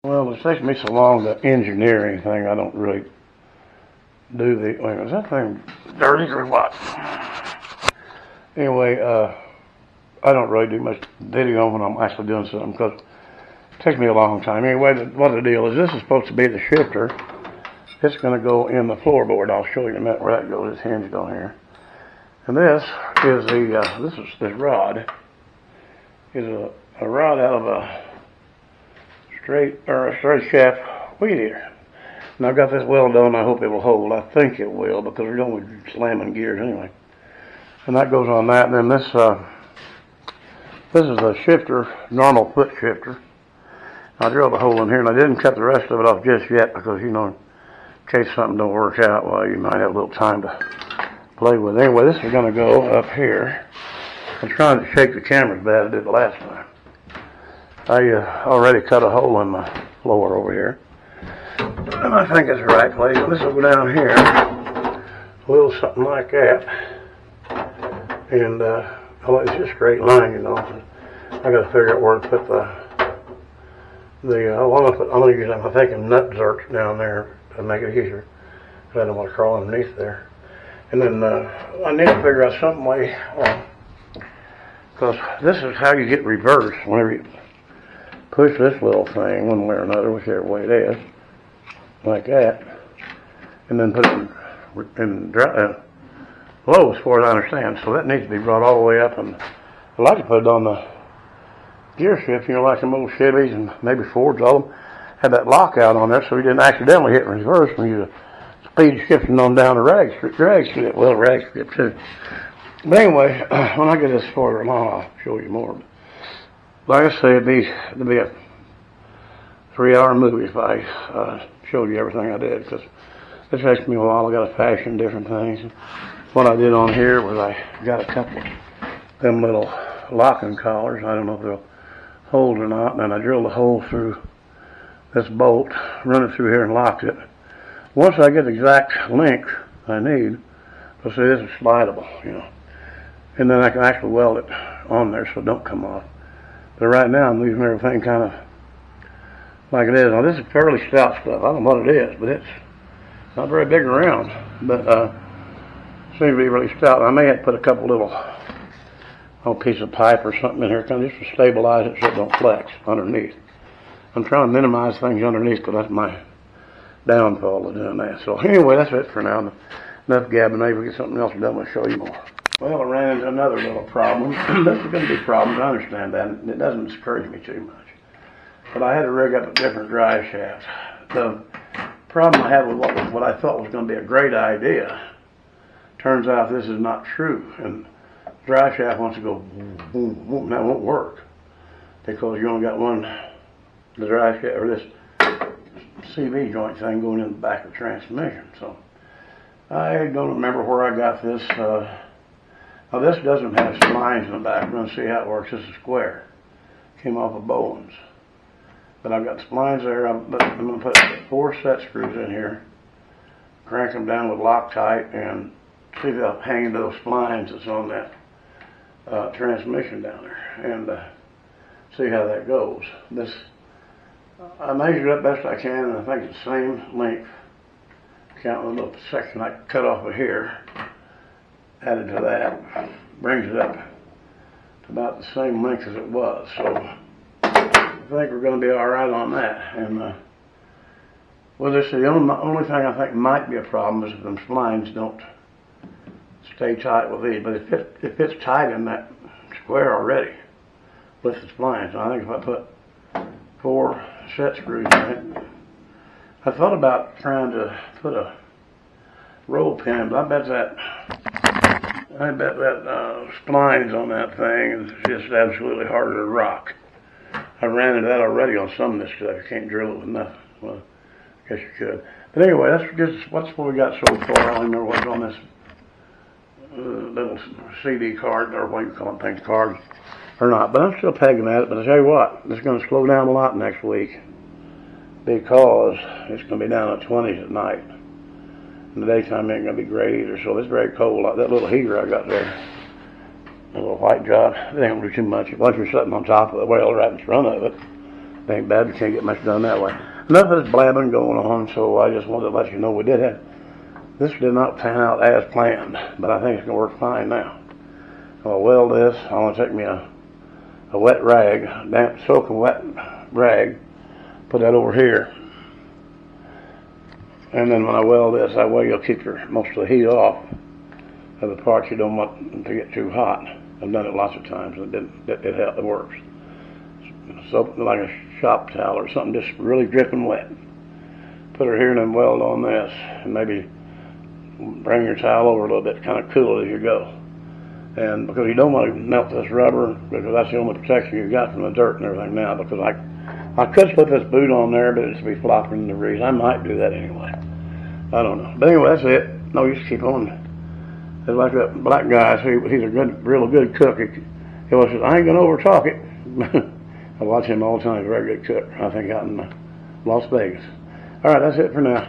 Well, it takes me so long to engineering thing, I don't really do the, wait, is that thing dirty or what? Anyway, I don't really do much video when I'm actually doing something because it takes me a long time. Anyway, what the deal is, this is supposed to be the shifter. It's going to go in the floorboard. I'll show you in a minute where that goes. It's hinged on here. And this is this rod is a rod out of a straight shaft weed eater. And I've got this well done. I hope it will hold. I think it will because we're only slamming gears anyway. And that goes on that. And then this is a shifter, normal foot shifter. I drilled a hole in here, and I didn't cut the rest of it off just yet because, you know, in case something don't work out, well, you might have a little time to play with it. Anyway, this is going to go up here. I'm trying to shake the camera as bad as I did the last time. I already cut a hole in my floor over here. And I think it's the right place. This will go down here, a little something like that. And, oh, it's just a straight line, you know. I got to figure out where to put I'm going to use, I'm thinking nut zerks down there to make it easier. Because I don't want to crawl underneath there. And then I need to figure out some way, because this is how you get reversed whenever you push this little thing one way or another, whichever way it is, like that, and then put it in low as far as I understand. So that needs to be brought all the way up, and I like to put it on the gear shift, you know, like some old Chevys and maybe Fords, all of them had that lockout on there so you didn't accidentally hit reverse when you speed shifting on down the drag strip. Well, drag strip too. But anyway, when I get this further along, I'll show you more. Like I say, it'd be a 3-hour movie if I showed you everything I did, because it takes me a while. I got to fashion different things. What I did on here was I got a couple of them little locking collars. I don't know if they'll hold or not. And then I drilled a hole through this bolt, run it through here, and locked it. Once I get the exact length I need, so see, this is slidable, you know, and then I can actually weld it on there so it don't come off. But right now I'm leaving everything kind of like it is. Now this is fairly stout stuff. I don't know what it is, but it's not very big around, but seems to be really stout. I may have to put a couple little piece of pipe or something in here, kind of just to stabilize it so it don't flex underneath. I'm trying to minimize things underneath because that's my downfall of doing that. So anyway, that's it for now. Enough gabbing. Maybe we'll get something else done. We'll show you more. Well, I ran into another little problem. This is going to be problems. I understand that. And it doesn't discourage me too much. But I had to rig up a different drive shaft. The problem I had with what I thought was going to be a great idea, turns out this is not true. And the drive shaft wants to go boom, boom, boom. That won't work because you only got the drive shaft, or this CV joint thing going in the back of the transmission. So I don't remember where I got this. Now this doesn't have splines in the back. We're going to see how it works. This is square. Came off of Bowens. But I've got splines there. I'm going to put 4 set screws in here, crank them down with Loctite, and see if they'll hang into those splines that's on that transmission down there, and see how that goes. This I measured up best I can, and I think it's the same length. Counting the little section I cut off of here, added to that, brings it up to about the same length as it was. So I think we're going to be all right on that. And well, this is the only thing I think might be a problem is if them splines don't stay tight with these. But it fits tight in that square already with the splines. So I think if I put 4 set screws in it. I thought about trying to put a roll pin, but I bet that splines on that thing is just absolutely hard to rock. I ran into that already on some of this stuff. You can't drill it with nothing. Well, I guess you could. But anyway, that's just what's what we got so far. I don't remember what's on this little CD card, or what you call it, things, cards. Or not, but I'm still pegging at it. But I tell you what, it's going to slow down a lot next week because it's going to be down to 20s at night. In the daytime, it ain't going to be great either. So it's very cold. Like that little heater I got there, a little white job, it ain't going to do too much. Once you're sitting on top of the well right in front of it, It ain't bad. You can't get much done that way. Enough of this blabbing going on, so I just wanted to let you know we did have. This did not pan out as planned, but I think it's going to work fine now. I'll weld this. I'm going to take me a wet rag, damp, soaking wet rag, put that over here. And then when I weld this, that way you'll keep most of the heat off of the parts you don't want them to get too hot. I've done it lots of times, and it works. Soap like a shop towel or something, just really dripping wet. Put her here and then weld on this, and maybe bring your towel over a little bit, kind of cool as you go. And because you don't want to melt this rubber, because that's the only protection you've got from the dirt and everything now, because I could put this boot on there, but it'd be flopping in the breeze. I might do that anyway. I don't know. But anyway, that's it. No use to keep on. It's like that black guy, he's a real good cook. He always says, I ain't going to over talk it. I watch him all the time. He's a very good cook, I think, out in Las Vegas. All right, that's it for now.